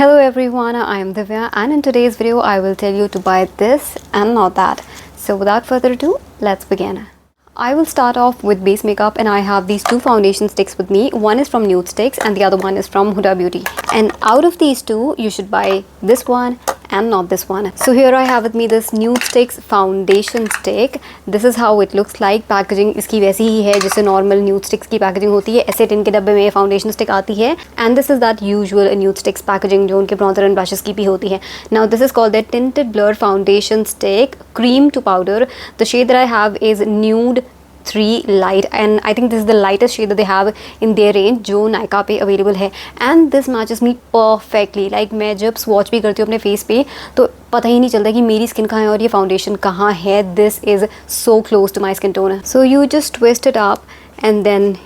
Hello everyone, I am Divya and in today's video I will tell you to buy this and not that. So without further ado, let's begin. I will start off with base makeup and I have these two foundation sticks with me. One is from Nude Sticks and the other one is from Huda Beauty. And out of these two, you should buy this one and not this one. So here I have with me this Nude Sticks foundation stick. This is how it looks like. Packaging इसकी वैसी ही है जैसे normal Nude Sticks की packaging होती है. ऐसे tin के डब्बे में foundation stick आती है. And this is that usual Nude Sticks packaging जो उनके bronzer and blushes की भी होती है. Now this is called the Tinted Blur Foundation Stick Cream to Powder. The shade that I have is Nude 3 Light and I think this is the lightest shade that they have in their range जो नायका पे available है. And this matches me perfectly. Like मैं जब swatch भी करती हूँ अपने face पे तो पता ही नहीं चलता कि मेरी स्किन कहाँ है और ये फाउंडेशन कहाँ है. This is so close to my skin tone. So you just twist it up and then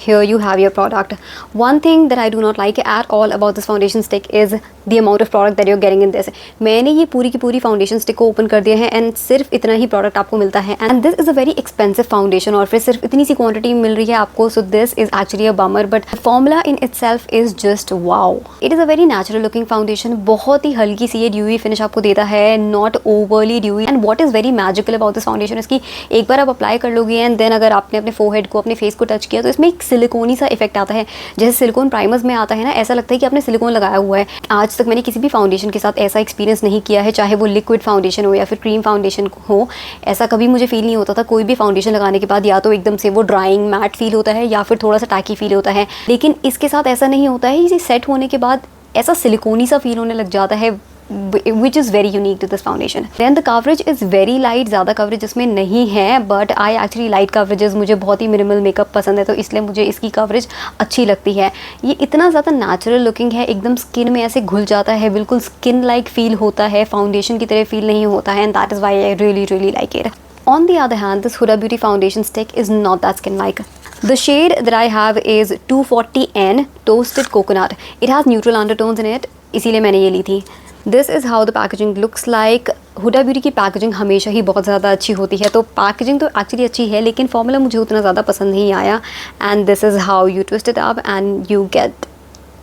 here you have your product. One thing that I do not like at all about this foundation stick is the amount of product that you're getting in this. मैंने ये पूरी की पूरी foundation stick को open कर दिया है and सिर्फ इतना ही product आपको मिलता है. And this is a very expensive foundation और फिर सिर्फ इतनी सी quantity मिल रही है आपको. So this is actually a bummer, but the formula in itself is just wow. It is a very natural looking foundation. बहुत ही हल्की सी ये dewy finish आपको देता है, not overly dewy. And what is very magical about this foundation is कि एक बार आप apply कर लोगे and then अगर आपने अपने forehead को अपने face को touch किया तो इसमें एक सिलिकॉनी सा इफेक्ट आता है. जैसे सिलिकॉन प्राइमर्स में आता है ना, ऐसा लगता है कि आपने सिलिकॉन लगाया हुआ है. आज तक मैंने किसी भी फाउंडेशन के साथ ऐसा एक्सपीरियंस नहीं किया है, चाहे वो लिक्विड फाउंडेशन हो या फिर क्रीम फाउंडेशन हो. ऐसा कभी मुझे फील नहीं होता था. कोई भी फाउंडेशन लगाने के बाद या तो एकदम से वो ड्राइंग मैट फील होता है या फिर थोड़ा सा टैकी फील होता है. लेकिन इसके साथ ऐसा नहीं होता है. इसे सेट होने के बाद ऐसा सिलिकॉनी सा फील होने लग जाता है, which is very unique to this foundation. Then the coverage is very light. ज़्यादा coverage इसमें नहीं है, but I actually light coverages. मुझे बहुत ही minimal makeup पसंद है तो इसलिए मुझे इसकी coverage अच्छी लगती है. ये इतना ज़्यादा natural looking है, एकदम skin में ऐसे घुल जाता है, बिल्कुल skin like feel होता है, foundation की तरह feel नहीं होता है, and that is why I really like it. On the other hand, this Huda Beauty foundation stick is not that skin like. The shade that I have is 240N Toasted Coconut. It has neutral undertones in it, इसीलिए मैंने ये ली थी. This is how the packaging looks like. Huda Beauty की packaging हमेशा ही बहुत ज़्यादा अच्छी होती है, तो पैकेजिंग तो एक्चुअली अच्छी है लेकिन फॉर्मूला मुझे उतना ज़्यादा पसंद नहीं आया. And this is how you twist it up and you get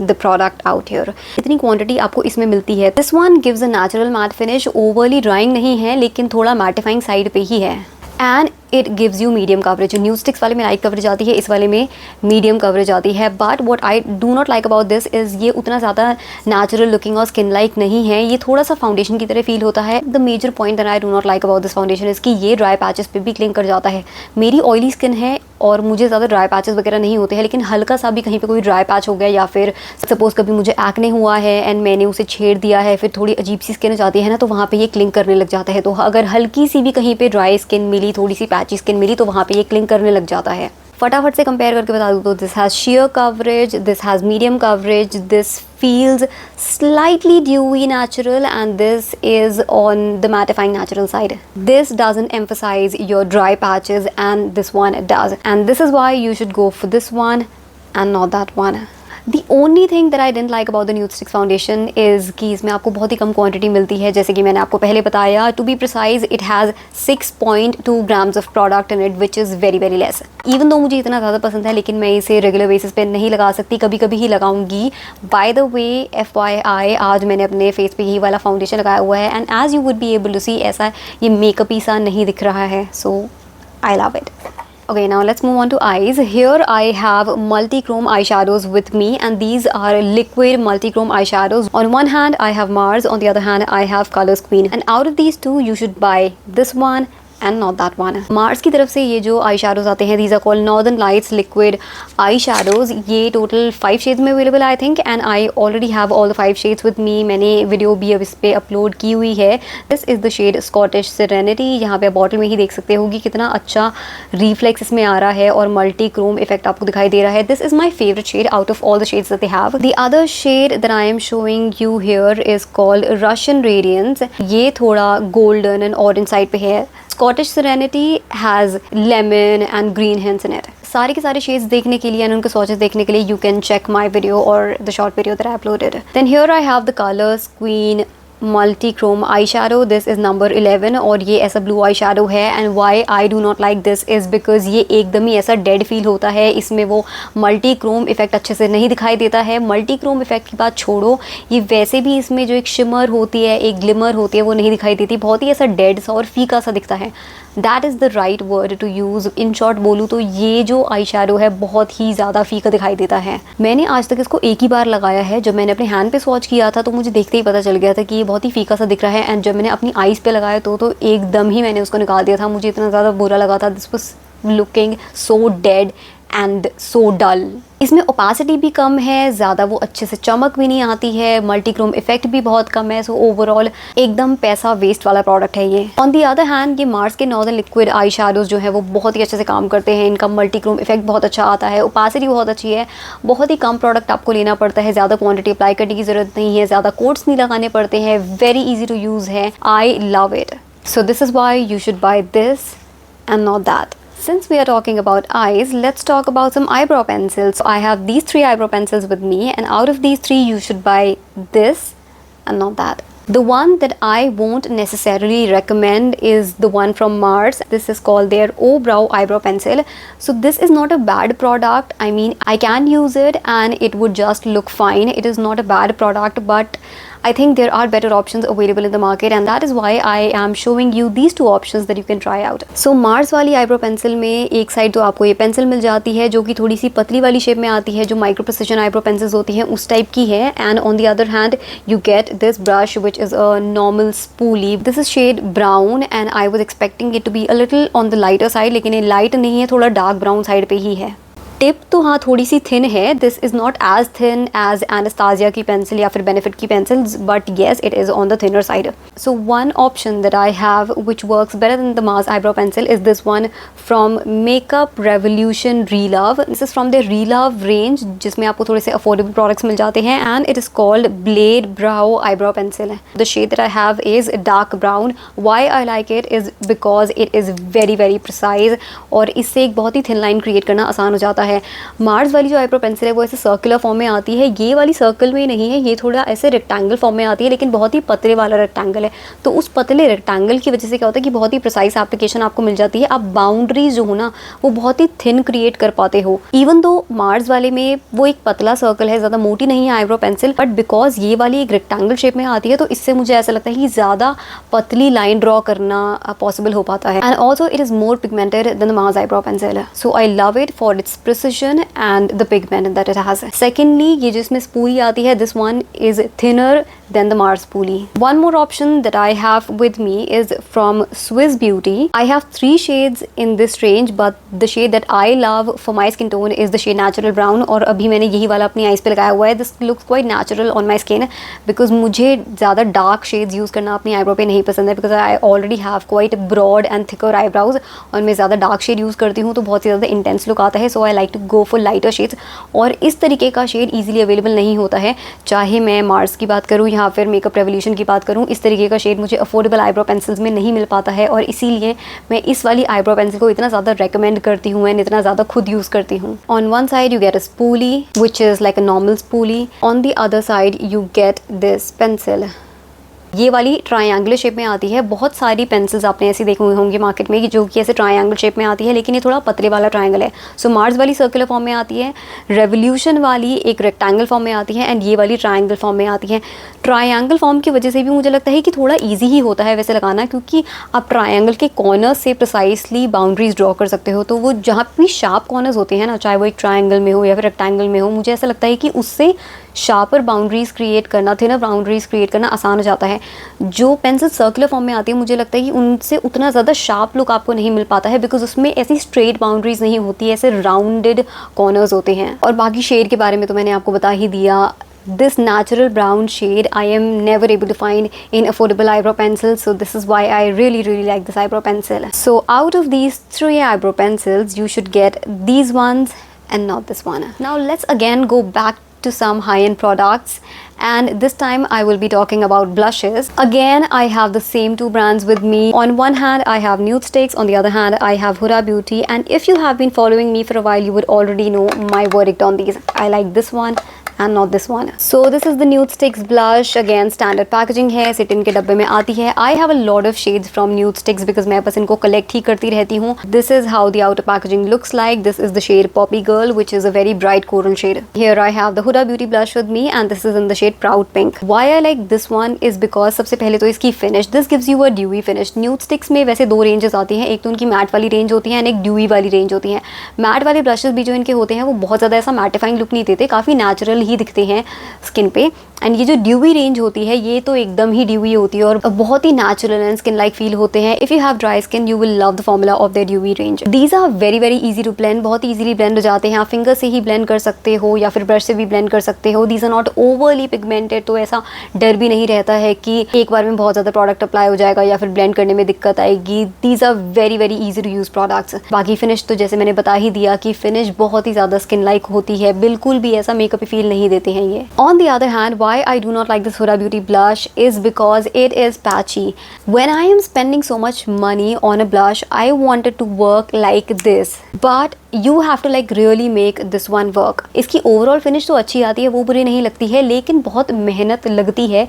the product out here. इतनी क्वांटिटी आपको इसमें मिलती है. This one gives a natural matte finish. Overly drawing नहीं है लेकिन थोड़ा मैटिफाइंग साइड पे ही है. And it gives you medium coverage. Nude sticks वाले में लाइट कवरेज आती है, इस वाले में मीडियम कवरेज आती है. But what I do not like about this is ये उतना ज़्यादा नेचुरल लुकिंग और स्किन लाइक नहीं है. ये थोड़ा सा फाउंडेशन की तरह फील होता है. The major point that I do not like about this foundation is कि ये ड्राई पैचेस पे भी क्लिंग कर जाता है. मेरी ऑयली स्किन है और मुझे ज़्यादा ड्राई पैचेस वगैरह नहीं होते हैं, लेकिन हल्का सा भी कहीं पे कोई ड्राई पैच हो गया या फिर सपोज़ कभी मुझे एक्ने हुआ है एंड मैंने उसे छेड़ दिया है, फिर थोड़ी अजीब सी स्किन जाती है ना, तो वहाँ पे ये क्लिंग करने लग जाता है. तो अगर हल्की सी भी कहीं पे ड्राई स्किन मिली, थोड़ी सी पैची स्किन मिली, तो वहाँ पे ये क्लिंग करने लग जाता है. फटाफट से कंपेयर करके बता दूँ तो this has sheer coverage, this has medium coverage, this feels slightly dewy natural and this is on the mattifying natural side. This doesn't emphasize your dry patches and this one does, and this is why you should go for this one and not that one. The only thing that I didn't like about the Nude Sticks foundation is कि इसमें आपको बहुत ही कम quantity मिलती है. जैसे कि मैंने आपको पहले बताया, to be precise it has 6.2 grams of product in it, which is very less. Even though मुझे इतना ज़्यादा पसंद है लेकिन मैं इसे रेगुलर बेसिस पे नहीं लगा सकती, कभी कभी ही लगाऊंगी. By the way, FYI, आज मैंने अपने फेस पे यही वाला फाउंडेशन लगाया हुआ है and as you would be able to see, ऐसा ये मेकअप ही सा नहीं दिख रहा है. So I love it. Okay, now let's move on to eyes. Here I have multi-chrome eyeshadows with me and these are liquid multi-chrome eyeshadows. On one hand I have Mars, on the other hand I have Colors Queen, and out of these two you should buy this one and not that one. Mars की तरफ से ये जो आई shadows आते हैं, these are called Northern Lights liquid eye shadows. ये total 5 shades में available I think, and I already have all the 5 shades with me. मैंने वीडियो भी अब इस पे अपलोड की हुई है. This is the shade Scottish Serenity. यहाँ पे बॉटल में ही देख सकते हो कि कितना अच्छा रिफ्लेक्स इसमें आ रहा है और मल्टी क्रोम इफेक्ट आपको दिखाई दे रहा है. This is my favorite shade out of all the shades that they have. The other shade that I am showing you here is called Russian Radiance. ये थोड़ा golden and orange side पे है. Scottish Serenity has lemon and green hints in it. सारे के सारे shades देखने के लिए और उनके swatches देखने के लिए you can check my video or the short video that I uploaded. Then here I have the Colors Queen multi chrome eye shadow, this is number 11 और ये ऐसा ब्लू आई शेडो है। And why I do not like this is because ये एकदम ही ऐसा dead feel होता है, इसमें वो मल्टी क्रोम इफेक्ट अच्छे से नहीं दिखाई देता है। मल्टी क्रोम इफेक्ट की बात छोड़ो, ये वैसे भी इसमें जो एक शिमर होती है, एक ग्लिमर होती है, वो नहीं दिखाई देती, बहुत ही ऐसा डेड सा और फीका सा दिखता है। That is the right word to use. In short बोलूँ तो ये जो आई शेडो है बहुत ही ज़्यादा फीका दिखाई देता है। मैंने आज तक इसको एक ही बार लगाया है, जब मैंने अपने हैंड पे स्वॉच किया था तो मुझे देखते ही पता चल गया था कि ये बहुत ही फीका सा दिख रहा है। एंड जब मैंने अपनी आईज़ पे लगाया तो एकदम ही मैंने उसको निकाल दिया था, मुझे इतना ज़्यादा बुरा लगा था। This was looking so dead and so dull. इसमें ओपेसिटी भी कम है, ज़्यादा वो अच्छे से चमक भी नहीं आती है, मल्टी क्रोम इफेक्ट भी बहुत कम है। सो ओवरऑल एकदम पैसा वेस्ट वाला प्रोडक्ट है ये। ऑन दी अदर हैंड ये मार्स के नॉर्दर्न लिक्विड आई शेडोज़ जो है वो बहुत ही अच्छे से काम करते हैं, इनका मल्टी क्रोम इफेक्ट बहुत अच्छा आता है, ओपेसिटी बहुत अच्छी है, बहुत ही कम प्रोडक्ट आपको लेना पड़ता है, ज़्यादा क्वान्टिटी अप्लाई करने की ज़रूरत नहीं है, ज़्यादा कोट्स नहीं लगाने पड़ते हैं, वेरी ईजी टू यूज़ है। आई love it. So this is why you should buy this and not that. Since we are talking about eyes, let's talk about some eyebrow pencils. So I have these 3 eyebrow pencils with me, and out of these 3 you should buy this and not that. The one that I won't necessarily recommend is the one from Mars. This is called their O Brow eyebrow pencil. So this is not a bad product. I mean, I can use it and it would just look fine. It is not a bad product, but I think there are better options available in the market, and that is why I am showing you these 2 options that you can try out. So Mars वाली eyebrow pencil में एक side तो आपको ये pencil मिल जाती है जो कि थोड़ी सी पतली वाली शेप में आती है, जो माइक्रो प्रिसिजन eyebrow pencils होती हैं उस टाइप की है। And on the other hand you get this brush which is a normal spoolie. This is shade brown and I was expecting it to be a little on the lighter side, लेकिन ये light नहीं है, थोड़ा dark brown side पे ही है। Tip तो हाँ थोड़ी सी थिन है, this is not as thin as Anastasia की पेंसिल या फिर बेनिफिट की pencils, but yes it is on the thinner side. So one option that I have which works better than the Mars eyebrow pencil is this one from Makeup Revolution Relove. This is from the Relove range, जिसमें आपको थोड़े से affordable products मिल जाते हैं, and it is called blade brow eyebrow pencil. The shade that I have is dark brown. Why I like it is because it is very very precise, और इससे एक बहुत ही थिन लाइन क्रिएट करना आसान हो जाता है। मार्स वाली जो आईब्रो पेंसिल है वो ऐसे सर्कुलर फॉर्म में आती है, ये वाली सर्कल में नहीं है, ये थोड़ा ऐसे रेक्टेंगल फॉर्म में आती है, लेकिन बहुत ही पतले वाला रेक्टेंगल है। तो उस पतले रेक्टेंगल की वजह से क्या होता है कि बहुत ही प्रिसाइज एप्लीकेशन आपको मिल जाती है, आप बाउंड्रीज जो हो ना वो बहुत ही थिन क्रिएट कर पाते हो। इवन दो मार्स वाले में वो एक पतला सर्कल है, ज़्यादा मोटी नहीं है आईब्रो पेंसिल, बट बिकॉज ये वाली एक रेक्टेंगल शेप में आती है तो इससे मुझे ऐसा लगता है कि ज़्यादा पतली लाइन ड्रॉ करना पॉसिबल हो पाता है। And also it is more pigmented than the Mars eyebrow pencil, so I love it for its precision and the pigment that it has. Secondly, ये जिसमें spoolie आती है, this one is thinner than the Mars spoolie. One more option that I have with me is from Swiss Beauty. I have 3 shades in this range, but the shade that I love for my skin tone is the shade natural brown, और अभी मैंने यही वाला अपनी eyes पे लगाया हुआ है। This looks quite natural on my skin because मुझे ज़्यादा डार्क शेड्स यूज़ करना अपनी आईब्रो पे नहीं पसंद है, because I already have quite broad and thicker eyebrows, और मैं ज़्यादा डार्क शेड यूज़ करती हूँ तो बहुत ही ज़्यादा इंटेंस लुक आता है। So I like to go for lighter shades, और इस तरीके का शेड ईजिली अवेलेबल नहीं होता है, चाहे मैं मार्स की बात करूँ या फिर मेकअप रेवोल्यूशन की बात करूँ। इस तरीके का शेड मुझे अफोर्डेबल आईब्रो पेंसिल्स में नहीं मिल पाता है, और इसीलिए मैं इस वाली आईब्रो पेंसिल को इतना ज़्यादा रेकमेंड करती हूँ एंड इतना ज़्यादा खुद यूज़ करती हूँ। On one side you get a spoolie which is like a normal spoolie, on the other side you get this pencil. ये वाली ट्रायंगुलर शेप में आती है। बहुत सारी पेंसिल्स आपने ऐसी देखी होंगी मार्केट में जो कि ऐसे ट्रायंगल शेप में आती है, लेकिन ये थोड़ा पतले वाला ट्रायंगल है। सो मार्स वाली सर्कुलर फॉर्म में आती है, रेवोल्यूशन वाली एक रेक्टेंगल फॉर्म में आती है, एंड ये वाली ट्रायंगल फॉर्म में आती है। ट्रायंगल फॉर्म की वजह से भी मुझे लगता है कि थोड़ा ईजी ही होता है वैसे लगाना, क्योंकि आप ट्रायंगल के कॉर्नर से प्रिसाइसली बाउंड्रीज ड्रॉ कर सकते हो। तो वो जहाँ भी शार्प कॉर्नर्स होते हैं ना, चाहे वो एक ट्रायंगल में हो या फिर रेक्टेंगल में हो, मुझे ऐसा लगता है कि उससे शार्पर बाउंड्रीज क्रिएट करना, थिनर बाउंड्रीज क्रिएट करना आसान हो जाता है। जो पेंसिल सर्कुलर फॉर्म में आती है मुझे लगता है कि उनसे उतना ज़्यादा शार्प लुक आपको नहीं मिल पाता है, बिकॉज उसमें ऐसी स्ट्रेट बाउंड्रीज नहीं होती, ऐसे राउंडेड कॉर्नर्स होते हैं। और बाकी शेड के बारे में तो मैंने आपको बता ही दिया। This natural brown shade I am never able to find in affordable eyebrow pencils, so this is why I really like this eyebrow pencil. So out of these 3 eyebrow pencils you should get these ones and not this one. Now let's again go back to some high-end products, and this time I will be talking about blushes. Again I have the same 2 brands with me. On one hand I have Nude Sticks, on the other hand I have Huda Beauty, and if you have been following me for a while you would already know my verdict on these. I like this one and not this one. So this is the Nude Sticks blush. Again standard packaging है, सिटिन के डब्बे में आती है. I have a lot of shades from Nude Sticks because मैं बस इनको collect ही करती रहती हूँ. This is how the outer packaging looks like. This is the shade Poppy Girl, which is a very bright coral shade. Here I have the Huda Beauty blush with me and this is in the shade Proud Pink. Why I like this one is because सबसे पहले तो इसकी finish. This gives you a dewy finish. Nude Sticks में वैसे दो ranges आती हैं. एक तो उनकी matte वाली range होती है और एक dewy वाली range होती है. Matte वाले brushes भी जो इनके होते हैं वो बहुत ज़्यादा ऐसा मैटिफाइंग लुक नहीं देते, काफ़ी नेचुरल ही दिखते हैं स्किन पे. एंड ये जो ड्यूवी रेंज होती है ये तो एकदम ही ड्यूवी होती है और बहुत ही natural and skin like feel होते हैं. If you have dry skin you will love the formula of the dewy range. These are very very easy to blend, बहुत ईजिली ब्लेंड हो जाते हैं. आप फिंगर से ही ब्लेंड कर सकते हो या फिर ब्रश से भी ब्लेंड कर सकते हो. These are not overly pigmented, तो ऐसा डर भी नहीं रहता है कि एक बार में बहुत ज़्यादा प्रोडक्ट अप्लाई हो जाएगा या फिर ब्लेंड करने में दिक्कत आएगी. These are very very easy to use products. बाकी फिनिश तो जैसे मैंने बता ही दिया कि फिनिश बहुत ही ज़्यादा स्किन लाइक होती है, बिल्कुल भी ऐसा मेकअप फील नहीं देते हैं ये. On the other hand why I do not like this Huda Beauty blush is because it is patchy. When I am spending so much money on a blush, I wanted to work like this, but you have to like really make this one work. इसकी overall finish तो अच्छी आती है, वो बुरी नहीं लगती है, लेकिन बहुत मेहनत लगती है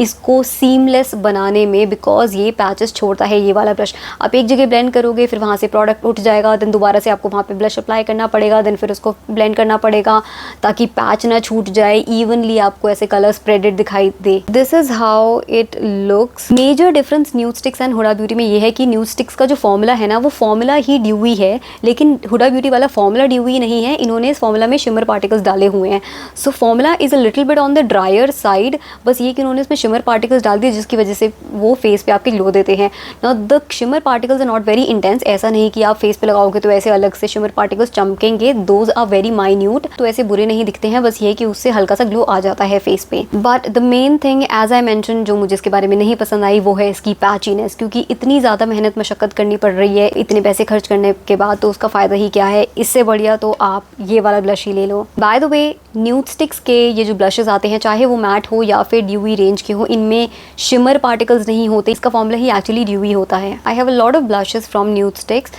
इसको सीमलेस बनाने में बिकॉज ये पैचेस छोड़ता है ये वाला ब्रश. आप एक जगह ब्लेंड करोगे फिर वहाँ से प्रोडक्ट उठ जाएगा, देन दोबारा से आपको वहाँ पे ब्लश अप्लाई करना पड़ेगा, देन फिर उसको ब्लेंड करना पड़ेगा ताकि पैच ना छूट जाए, इवनली आपको ऐसे कलर स्प्रेडेड दिखाई दे. This is how it looks. Major difference Nude Sticks and Huda Beauty में ये है कि न्यूड स्टिक्स का जो फॉर्मूला है ना वो फॉर्मूला ही ड्यूवी है, लेकिन हुडा ब्यूटी वाला फॉर्मूला ड्यूवी नहीं है. इन्होंने इस फॉर्मूला में शिमर पार्टिकल्स डाले हुए हैं. So formula is a little bit on the dryer side, बस ये कि उन्होंने इसमें शिमर पार्टिकल्स डाल दिए जिसकी वजह से वो फेस पे आपके ग्लो देते हैं. Now the shimmer particles are not very intense. ऐसा नहीं कि आप फेस पे लगाओगे तो ऐसे अलग से शिमर पार्टिकल्स चमकेंगे. दोज आर वेरी माइन्यूट, तो ऐसे बुरे नहीं दिखते हैं, बस ये कि उससे हल्का सा ग्लो आ जाता है फेस पे. But the main thing as I mention जो मुझे इसके बारे में नहीं पसंद आई वो है इसकी पैचीनेस, क्योंकि इतनी ज़्यादा मेहनत मशक्कत करनी पड़ रही है इतने पैसे खर्च करने के बाद तो उसका फ़ायदा ही क्या है. इससे बढ़िया तो आप ये वाला ब्लश ही ले लो. By the way Nude Sticks के ये जो ब्लशेस आते हैं चाहे वो मैट हो या फिर ड्यूवी रेंज के हो, इनमें शिमर पार्टिकल्स नहीं होते. इसका फॉर्मूला ही एक्चुअली ड्यूवी होता है. I have a lot of blushes from nude sticks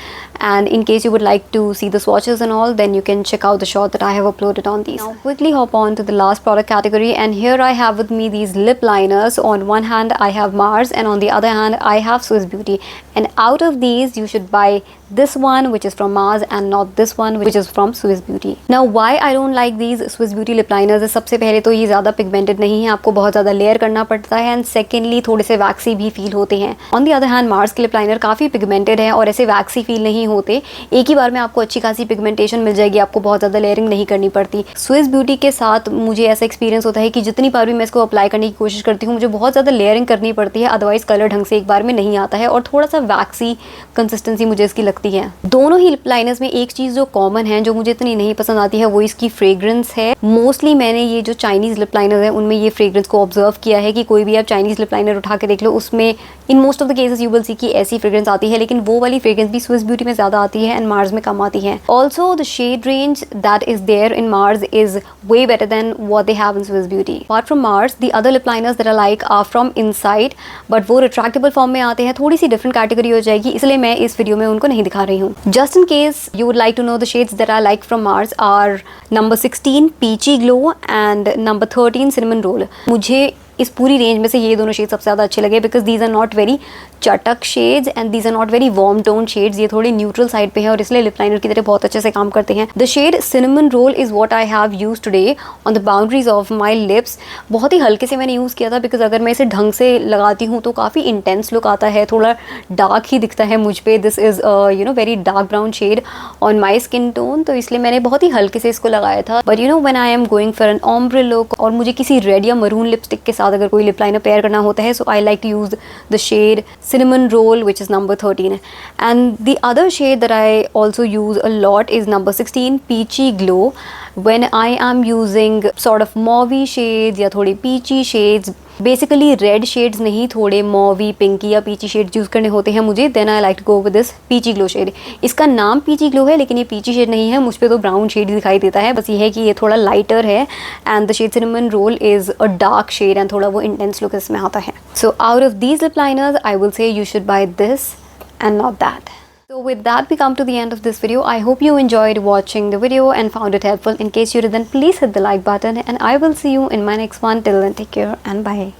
and in case you would like to see the swatches and all, then you can check out the short that I have uploaded on these. Now quickly hop on to the last product category, and here I have with me these lip liners. On one hand I have Mars and on the other hand I have Swiss Beauty, and out of these you should buy this one which is from Mars and not this one which is from Swiss Beauty. Now why I don't like these Swiss Beauty lip liners is सबसे पहले तो ये ज़्यादा pigmented नहीं है, आपको बहुत ज़्यादा लेयर करना पड़ता है, एंड सेकेंडली थोड़े से वैक्सी भी फील होते हैं. On the other hand Mars के लिप लाइनर काफ़ी पिगमेंटेड है और ऐसे वैक्सी फील नहीं होते. एक ही बार में आपको अच्छी खासी पिगमेंटेशन मिल जाएगी, आपको बहुत ज़्यादा लेयरिंग नहीं करनी पड़ती. स्विस ब्यूटी के साथ मुझे ऐसा एक्सपीरियंस होता है कि जितनी बार भी मैं इसको अप्लाई करने की कोशिश करती हूँ मुझे बहुत ज़्यादा लेयरिंग करनी पड़ती है, अदरवाइज कलर ढंग से एक बार में नहीं आता है और थोड़ा सा वैक्सी कंसिस्टेंसी मुझे इसकी लगती है. दोनों ही लिप लाइनर्स में एक चीज़ जो कॉमन है जो मुझे इतनी नहीं पसंद आती है वो इसकी फ्रेग्रेंस है. मोस्टली मैंने ये जो चाइनीज़ लिप लाइनर है उनमें ये फ्रेग्रेंस को ऑब्जर्व किया है कि कोई भी आप चाइनीज़ लिप लाइनर उठा के देख लो उसमें in most of the cases you will see कि ऐसी फ्रेग्रेंस आती है, लेकिन वो वाली फ्रेग्रेंस भी स्विस ब्यूटी में ज़्यादा आती है एंड मार्स में कम आती है. Also the shade range that is there in Mars is way better than what they have in Swiss Beauty. Apart from Mars the other lip liners that I like are from Insight, but वो retractable form में आते हैं, थोड़ी सी different category हो जाएगी, इसलिए मैं इस वीडियो में उनको नहीं दिखा रही हूँ. Just in case you would like to know, the shades that I like from Mars are number 16 Peachy Glow and number 13 Cinnamon Roll. मुझे इस पूरी रेंज में से ये दोनों शेड सबसे ज़्यादा अच्छे लगे because these are not very चटक shades and these are not very warm tone shades. ये थोड़े न्यूट्रल साइड पे है और इसलिए लिप लाइनर की तरह बहुत अच्छे से काम करते हैं. The shade cinnamon roll is what I have use today on the boundaries of my lips. बहुत ही हल्के से मैंने यूज़ किया था बिकॉज अगर मैं इसे ढंग से लगाती हूँ तो काफ़ी इंटेंस लुक आता है, थोड़ा डार्क ही दिखता है मुझ पर. This is very dark brown shade on my skin tone, तो इसलिए मैंने बहुत ही हल्के से इसको लगाया था. But when I am going for an ombre look और मुझे किसी रेड या मरून लिपस्टिक के साथ अगर कोई लिप लाइनर पेयर करना होता है, so I like to use the shade Cinnamon Roll which is number 13, and the other shade that I also use a lot is number 16 Peachy Glow. When I am using sort of mauvey shades या थोड़ी peachy shades, basically red shades नहीं, थोड़े मॉवी पिंकी या पीची shades use करने होते हैं मुझे, then I like to go with this peachy glow shade. इसका नाम पीची ग्लो है लेकिन ये पीची शेड नहीं है, मुझ पे तो ब्राउन शेड दिखाई देता है, बस ये है कि ये थोड़ा लाइटर है and the shade cinnamon roll is a dark shade and थोड़ा वो इंटेंस लुक इसमें आता है. So out of these lip liners I will say you should buy this and not that. So with that, we come to the end of this video. I hope you enjoyed watching the video and found it helpful. In case you did, then please hit the like button, and I will see you in my next one. Till then, take care and bye.